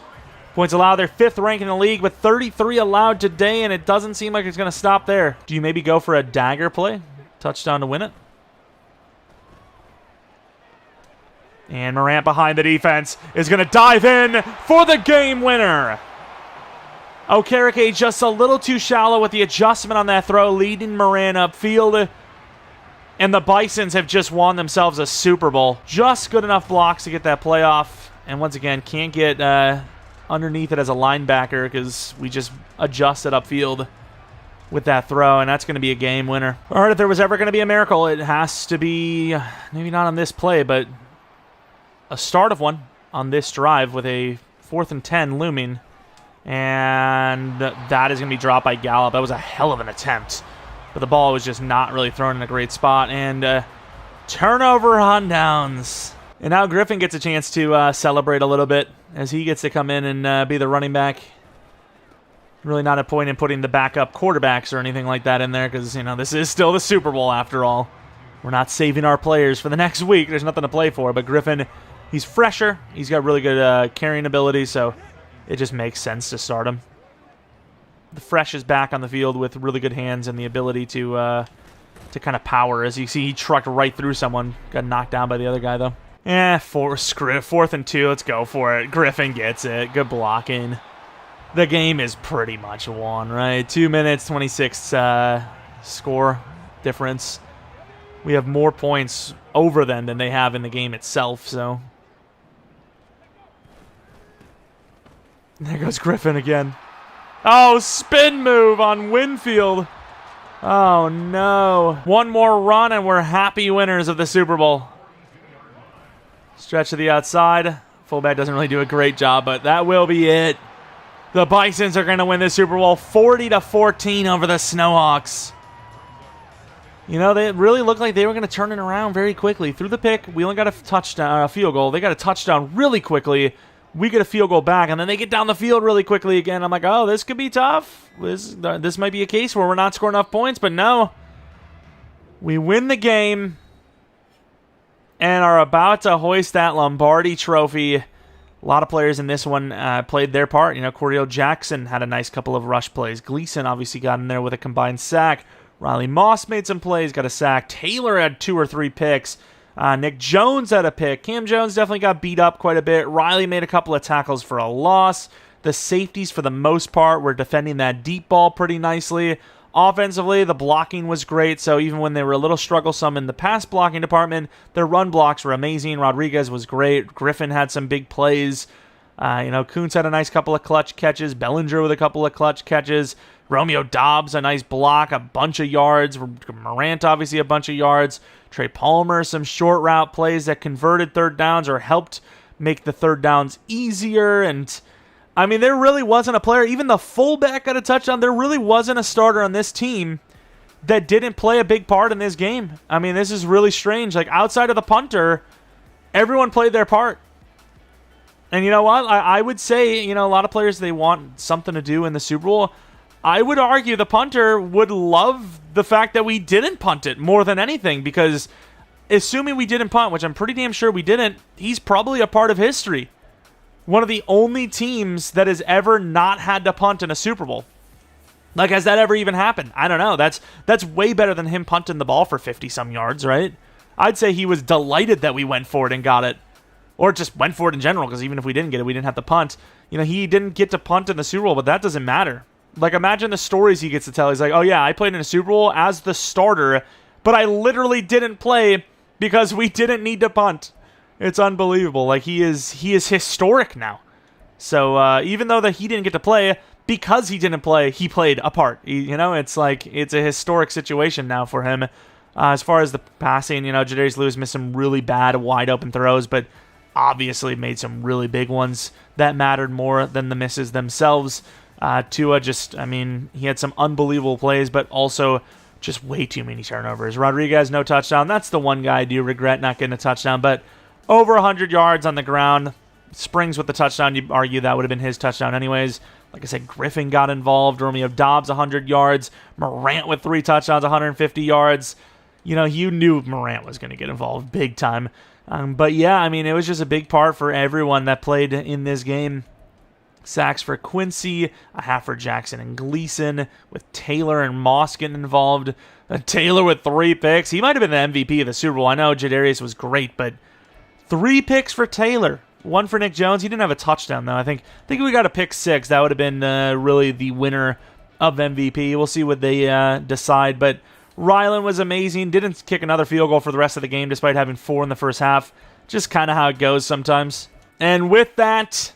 Points allowed. They're 5th ranked in the league with 33 allowed today, and it doesn't seem like it's going to stop there. Do you maybe go for a dagger play? Touchdown to win it? And Morant behind the defense is going to dive in for the game winner. Okereke just a little too shallow with the adjustment on that throw, leading Morant upfield. And the Bisons have just won themselves a Super Bowl. Just good enough blocks to get that playoff. And once again, can't get underneath it as a linebacker because we just adjusted upfield with that throw, and that's going to be a game winner. All right, if there was ever going to be a miracle, it has to be, maybe not on this play, but a start of one on this drive with a 4th and 10 looming. And that is going to be dropped by Gallup. That was a hell of an attempt. but the ball was just not really thrown in a great spot, and turnover on downs. And now Griffin gets a chance to celebrate a little bit as he gets to come in and be the running back. Really not a point in putting the backup quarterbacks or anything like that in there because, this is still the Super Bowl after all. We're not saving our players for the next week. There's nothing to play for. But Griffin, he's fresher. He's got really good carrying ability, so it just makes sense to start him. The fresh is back on the field with really good hands and the ability to kind of power. As you see, he trucked right through someone. Got knocked down by the other guy, though. Fourth and 2. Let's go for it. Griffin gets it. Good blocking. The game is pretty much won, right? 2 minutes, 26 score difference. We have more points over them than they have in the game itself, so. There goes Griffin again. Oh, spin move on Winfield. Oh, no. One more run, and we're happy winners of the Super Bowl. Stretch to the outside. Fullback doesn't really do a great job, but that will be it. The Bisons are going to win the Super Bowl 40-14 over the Snowhawks. They really looked like they were going to turn it around very quickly. Through the pick, we only got a field goal. They got a touchdown really quickly. We get a field goal back, and then they get down the field really quickly again. I'm like, oh, this could be tough. This might be a case where we're not scoring enough points, but no. We win the game and are about to hoist that Lombardi trophy. A lot of players in this one played their part. Cordell Jackson had a nice couple of rush plays. Gleason obviously got in there with a combined sack. Riley Moss made some plays, got a sack. Taylor had 2 or 3 picks. Nick Jones had a pick. Cam Jones definitely got beat up quite a bit. Riley made a couple of tackles for a loss. The safeties, for the most part, were defending that deep ball pretty nicely. Offensively, the blocking was great, so even when they were a little strugglesome in the pass blocking department, their run blocks were amazing. Rodriguez was great. Griffin had some big plays. Kuntz had a nice couple of clutch catches. Bellinger with a couple of clutch catches. Romeo Dobbs, a nice block, a bunch of yards. Morant, obviously, a bunch of yards. Trey Palmer, some short route plays that converted third downs or helped make the third downs easier. And there really wasn't a player. Even the fullback got a touchdown. There really wasn't a starter on this team that didn't play a big part in this game. This is really strange. Like, outside of the punter, everyone played their part. And you know what? I would say, a lot of players, they want something to do in the Super Bowl. I would argue the punter would love the fact that we didn't punt it more than anything, because assuming we didn't punt, which I'm pretty damn sure we didn't, he's probably a part of history. One of the only teams that has ever not had to punt in a Super Bowl. Like, has that ever even happened? I don't know. That's way better than him punting the ball for 50-some yards, right? I'd say he was delighted that we went for it and got it. Or just went for it in general, because even if we didn't get it, we didn't have to punt. He didn't get to punt in the Super Bowl, but that doesn't matter. Like, imagine the stories he gets to tell. He's like, oh yeah, I played in a Super Bowl as the starter, but I literally didn't play because we didn't need to punt. It's unbelievable. Like, he is historic now. So even though that he didn't get to play, because he didn't play, he played a part. It's like, it's a historic situation now for him. As far as the passing, Jadarius Lewis missed some really bad wide open throws, but obviously made some really big ones that mattered more than the misses themselves. Tua he had some unbelievable plays, but also just way too many turnovers. Rodriguez, no touchdown. That's the one guy I do regret not getting a touchdown, but over 100 yards on the ground. Springs with the touchdown. You argue that would have been his touchdown anyways. Like I said, Griffin got involved. Romeo Dobbs, 100 yards. Morant with 3 touchdowns, 150 yards. You knew Morant was going to get involved big time. But yeah, it was just a big part for everyone that played in this game. Sacks for Quincy, a half for Jackson and Gleason, with Taylor and Moss getting involved. Taylor with 3 picks. He might have been the MVP of the Super Bowl. I know Jadarius was great, but 3 picks for Taylor. 1 for Nick Jones. He didn't have a touchdown, though. I think we got a pick 6. That would have been really the winner of MVP. We'll see what they decide, but Ryland was amazing. Didn't kick another field goal for the rest of the game, despite having 4 in the first half. Just kind of how it goes sometimes. And with that,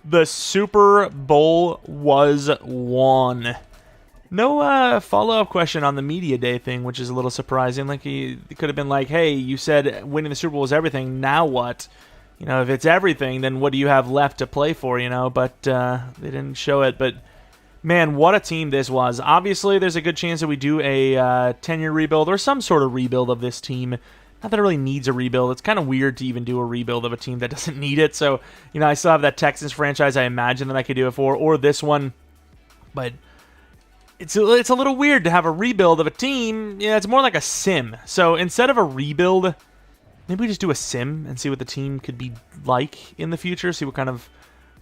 the Super Bowl was won. No follow-up question on the media day thing, which is a little surprising. Like, he could have been like, hey, you said winning the Super Bowl is everything. Now what? If it's everything, then what do you have left to play for, But they didn't show it. But man, what a team this was. Obviously, there's a good chance that we do a 10-year rebuild or some sort of rebuild of this team. Not that it really needs a rebuild. It's kind of weird to even do a rebuild of a team that doesn't need it. So, I still have that Texans franchise I imagine that I could do it for, or this one. But it's a little weird to have a rebuild of a team. Yeah, it's more like a sim. So instead of a rebuild, maybe we just do a sim and see what the team could be like in the future. See what kind of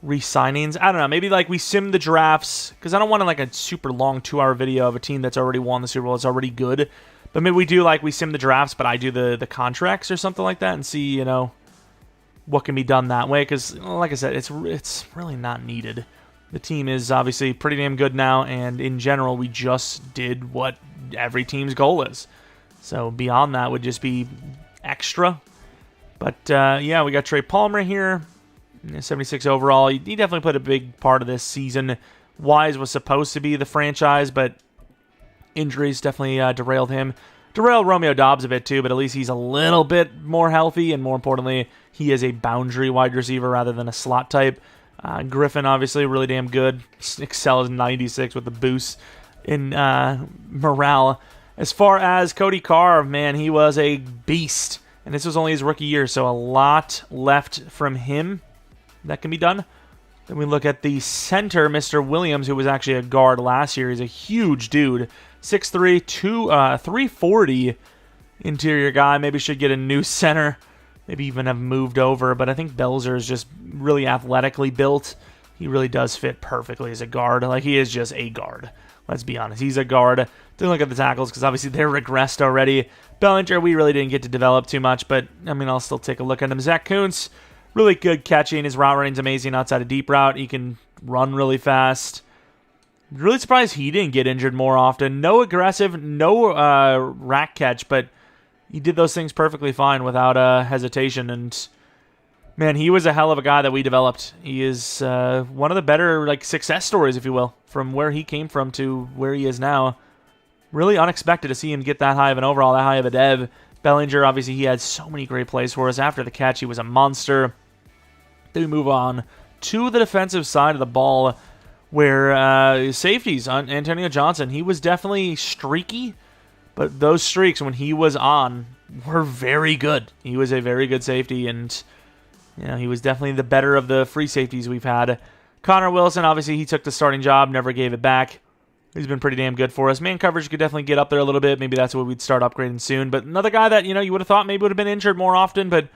re-signings. I don't know. Maybe like we sim the drafts, because I don't want like a super long 2-hour video of a team that's already won the Super Bowl. It's already good. But maybe we do like we sim the drafts, but I do the contracts or something like that, and see what can be done that way. Because like I said, it's really not needed. The team is obviously pretty damn good now, and in general, we just did what every team's goal is. So beyond that would just be extra. But yeah, we got Trey Palmer here, 76 overall. He definitely played a big part of this season. Wise was supposed to be the franchise, but injuries definitely derailed him. Derailed Romeo Doubs a bit too, but at least he's a little bit more healthy, and more importantly, he is a boundary wide receiver rather than a slot type. Griffin, obviously, really damn good. Excels 96 with the boost in morale. As far as Cody Carr, man, he was a beast. And this was only his rookie year, so a lot left from him that can be done. Then we look at the center, Mr. Williams, who was actually a guard last year. He's a huge dude. 6'3", 340 interior guy. Maybe should get a new center. Maybe even have moved over. But I think Belzer is just really athletically built. He really does fit perfectly as a guard. Like, he is just a guard. Let's be honest. He's a guard. Didn't look at the tackles because obviously they're regressed already. Bellinger, we really didn't get to develop too much. But, I mean, I'll still take a look at him. Zach Kuntz, really good catching. His route running's amazing outside of deep route. He can run really fast. Really surprised he didn't get injured more often. No aggressive, no rack catch, but he did those things perfectly fine without hesitation. And, man, he was a hell of a guy that we developed. He is one of the better success stories, if you will, from where he came from to where he is now. Really unexpected to see him get that high of an overall, that high of a dev. Bellinger, obviously, he had so many great plays for us. After the catch, he was a monster. Then we move on to the defensive side of the ball, where safeties on Antonio Johnson, he was definitely streaky, but those streaks when he was on were very good. He was a very good safety, and he was definitely the better of the free safeties we've had. Connor Wilson, obviously, he took the starting job, never gave it back. He's been pretty damn good for us. Man coverage could definitely get up there a little bit. Maybe that's what we'd start upgrading soon. But another guy that, you would have thought maybe would have been injured more often, but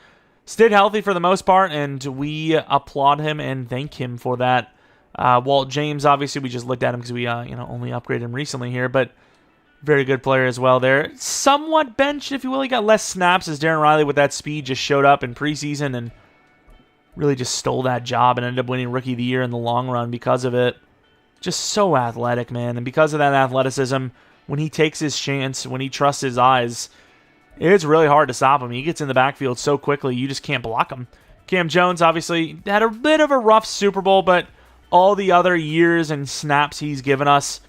stayed healthy for the most part, and we applaud him and thank him for that. Walt James, obviously, we just looked at him because we only upgraded him recently here, but very good player as well there. Somewhat benched, if you will. He got less snaps as Darren Riley with that speed just showed up in preseason and really just stole that job and ended up winning Rookie of the Year in the long run because of it. Just so athletic, man. And because of that athleticism, when he takes his chance, when he trusts his eyes, it's really hard to stop him. He gets in the backfield so quickly, you just can't block him. Cam Jones, obviously, had a bit of a rough Super Bowl, but all the other years and snaps he's given us,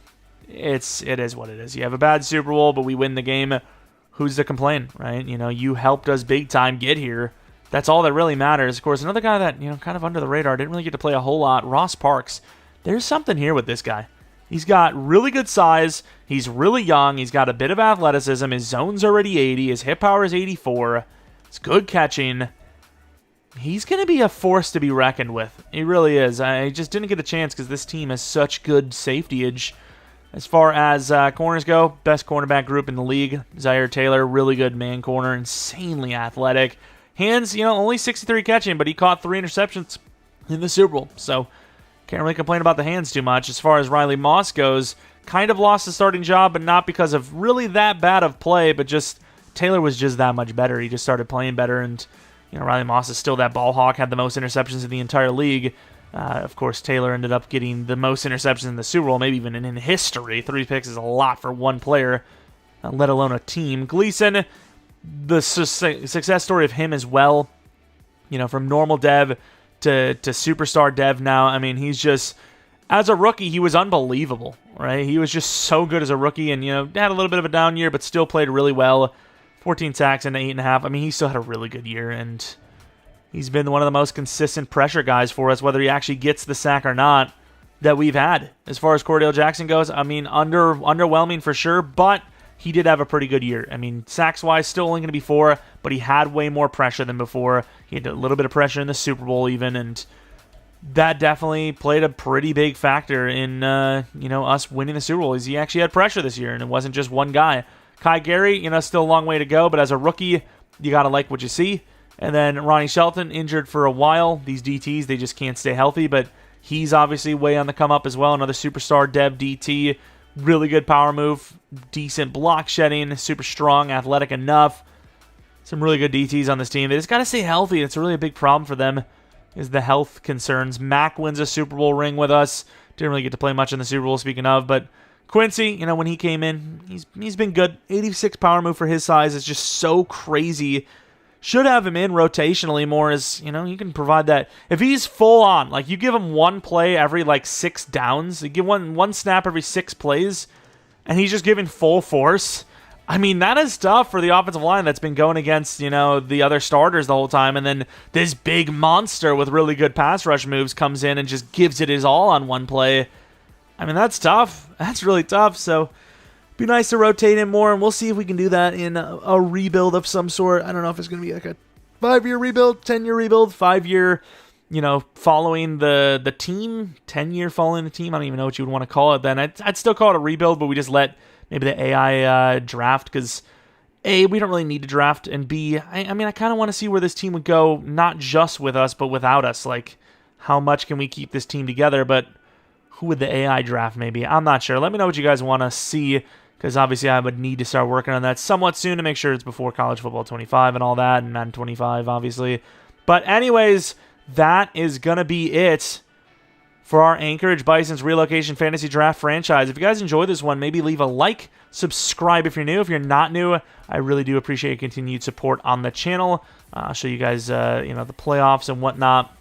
it is what it is. You have a bad Super Bowl, but we win the game. Who's to complain, right? You helped us big time get here. That's all that really matters. Of course, another guy that, kind of under the radar, didn't really get to play a whole lot, Ross Parks. There's something here with this guy. He's got really good size. He's really young. He's got a bit of athleticism. His zone's already 80. His hit power is 84. It's good catching. He's going to be a force to be reckoned with. He really is. I just didn't get a chance because this team has such good safetyage. As far as corners go, best cornerback group in the league. Zaire Taylor, really good man corner, insanely athletic. Hands, only 63 catching, but he caught 3 interceptions in the Super Bowl. So, can't really complain about the hands too much. As far as Riley Moss goes, kind of lost the starting job, but not because of really that bad of play, but just Taylor was just that much better. He just started playing better, and Riley Moss is still that ball hawk, had the most interceptions in the entire league. Of course, Taylor ended up getting the most interceptions in the Super Bowl, maybe even in history. 3 picks is a lot for one player, let alone a team. Gleason, the success story of him as well, from normal dev to superstar dev now. I mean, he's just, as a rookie, he was unbelievable, right? He was just so good as a rookie and, had a little bit of a down year, but still played really well. 14 sacks and 8.5. I mean, he still had a really good year, and he's been one of the most consistent pressure guys for us, whether he actually gets the sack or not. that we've had as far as Cordell Jackson goes. I mean, underwhelming for sure, but he did have a pretty good year. I mean, sacks-wise, still only going to be 4, but he had way more pressure than before. He had a little bit of pressure in the Super Bowl even, and that definitely played a pretty big factor in us winning the Super Bowl. He actually had pressure this year, and it wasn't just one guy. Kai Gary, still a long way to go, but as a rookie, you got to like what you see. And then Ronnie Shelton, injured for a while. These DTs, they just can't stay healthy, but he's obviously way on the come up as well. Another superstar dev DT. Really good power move. Decent block shedding. Super strong, athletic enough. Some really good DTs on this team. They just got to stay healthy. It's really a big problem for them is the health concerns. Mac wins a Super Bowl ring with us. Didn't really get to play much in the Super Bowl, speaking of, but Quincy, when he came in, he's been good. 86 power move for his size is just so crazy. Should have him in rotationally more as, he can provide that. If he's full on, like you give him one play every 6 downs, you give one snap every 6 plays, and he's just giving full force. I mean, that is tough for the offensive line that's been going against, the other starters the whole time, and then this big monster with really good pass rush moves comes in and just gives it his all on one play. I mean, that's tough. That's really tough, so be nice to rotate him more, and we'll see if we can do that in a rebuild of some sort. I don't know if it's going to be like a 5-year rebuild, 10-year rebuild, 5-year, following the team, 10-year following the team. I don't even know what you would want to call it then. I'd still call it a rebuild, but we just let maybe the AI draft because, A, we don't really need to draft, and B, I kind of want to see where this team would go, not just with us, but without us. Like, how much can we keep this team together, but who would the AI draft maybe? I'm not sure. Let me know what you guys want to see, because obviously I would need to start working on that somewhat soon to make sure it's before College Football 25 and all that, and Madden 25, obviously. But anyways, that is going to be it for our Anchorage Bisons Relocation Fantasy Draft franchise. If you guys enjoyed this one, maybe leave a like, subscribe if you're new. If you're not new, I really do appreciate your continued support on the channel. I'll show you guys, the playoffs and whatnot.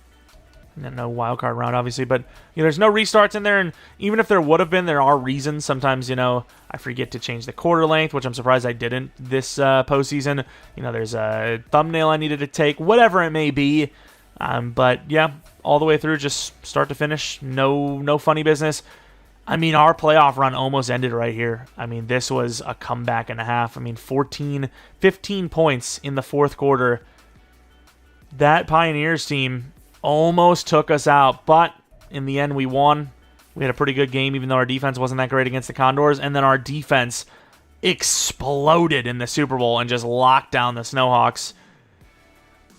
No wildcard round, obviously, but there's no restarts in there, and even if there would have been, there are reasons. Sometimes, I forget to change the quarter length, which I'm surprised I didn't this postseason. There's a thumbnail I needed to take, whatever it may be. But yeah, all the way through, just start to finish, no funny business. Our playoff run almost ended right here. This was a comeback and a half. 15 points in the fourth quarter. That Pioneers team almost took us out, but in the end we won. We had a pretty good game, even though our defense wasn't that great against the Condors, and then our defense exploded in the Super Bowl and just locked down the Snowhawks.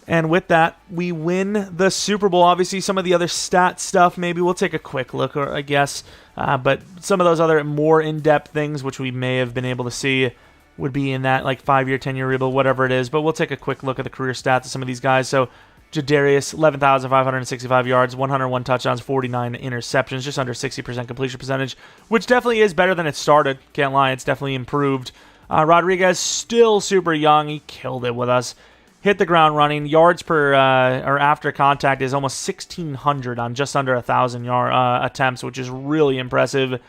And with that, we win the Super Bowl. Obviously, some of the other stat stuff, maybe we'll take a quick look, I guess, but some of those other more in-depth things, which we may have been able to see, would be in that 5-year, 10-year rebuild, whatever it is, but we'll take a quick look at the career stats of some of these guys. So Jadarius, 11,565 yards, 101 touchdowns, 49 interceptions, just under 60% completion percentage, which definitely is better than it started. Can't lie, it's definitely improved. Rodriguez, still super young. He killed it with us. Hit the ground running. Yards per or after contact is almost 1,600 on just under 1,000 attempts, which is really impressive.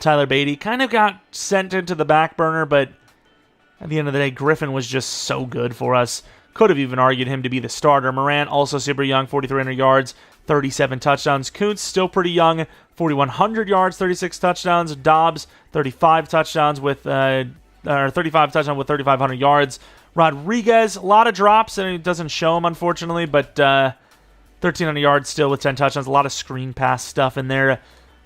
Tyler Beatty kind of got sent into the back burner, but at the end of the day, Griffin was just so good for us. Could have even argued him to be the starter. Morant, also super young, 4,300 yards, 37 touchdowns. Kuntz, still pretty young, 4,100 yards, 36 touchdowns. Dobbs, 35 touchdowns with 3,500 yards. Rodriguez, a lot of drops, and it doesn't show him, unfortunately, but 1,300 yards still with 10 touchdowns. A lot of screen pass stuff in there.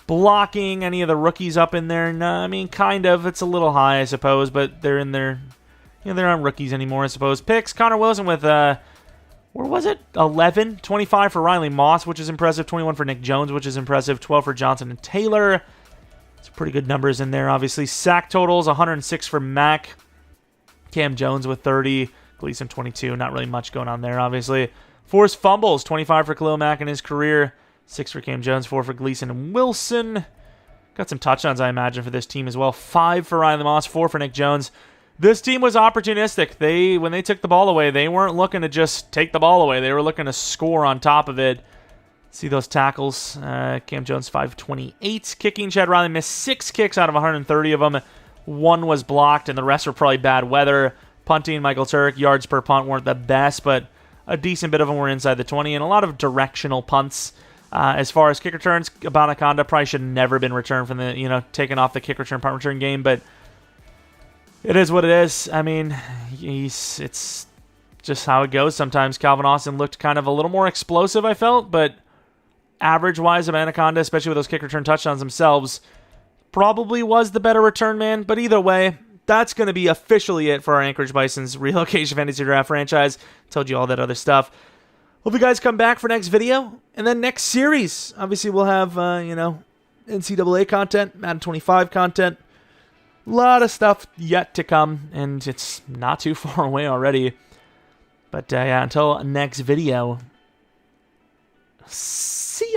Blocking, any of the rookies up in there? No, kind of. It's a little high, I suppose, but they're in there. They aren't rookies anymore, I suppose. Picks, Connor Wilson with, 11? 25 for Riley Moss, which is impressive. 21 for Nick Jones, which is impressive. 12 for Johnson and Taylor. It's pretty good numbers in there, obviously. Sack totals, 106 for Mack. Cam Jones with 30. Gleason, 22. Not really much going on there, obviously. Forced fumbles, 25 for Khalil Mack in his career. 6 for Cam Jones, 4 for Gleason and Wilson. Got some touchdowns, I imagine, for this team as well. 5 for Riley Moss, 4 for Nick Jones. This team was opportunistic. When they took the ball away, they weren't looking to just take the ball away. They were looking to score on top of it. See those tackles. Cam Jones, 528. Kicking, Chad Riley missed 6 kicks out of 130 of them. 1 was blocked, and the rest were probably bad weather. Punting, Michael Turk, yards per punt weren't the best, but a decent bit of them were inside the 20, and a lot of directional punts. As far as kick returns, Anaconda probably should have never been returned from the, taken off the kick return, punt return game, but it is what it is. I mean, it's just how it goes sometimes. Calvin Austin looked kind of a little more explosive, I felt, but average-wise of Anaconda, especially with those kick return touchdowns themselves, probably was the better return man. But either way, that's going to be officially it for our Anchorage Bisons Relocation Fantasy Draft franchise. Told you all that other stuff. Hope you guys come back for next video. And then next series, obviously we'll have, NCAA content, Madden 25 content. A lot of stuff yet to come, and it's not too far away already. But yeah, until next video, see ya.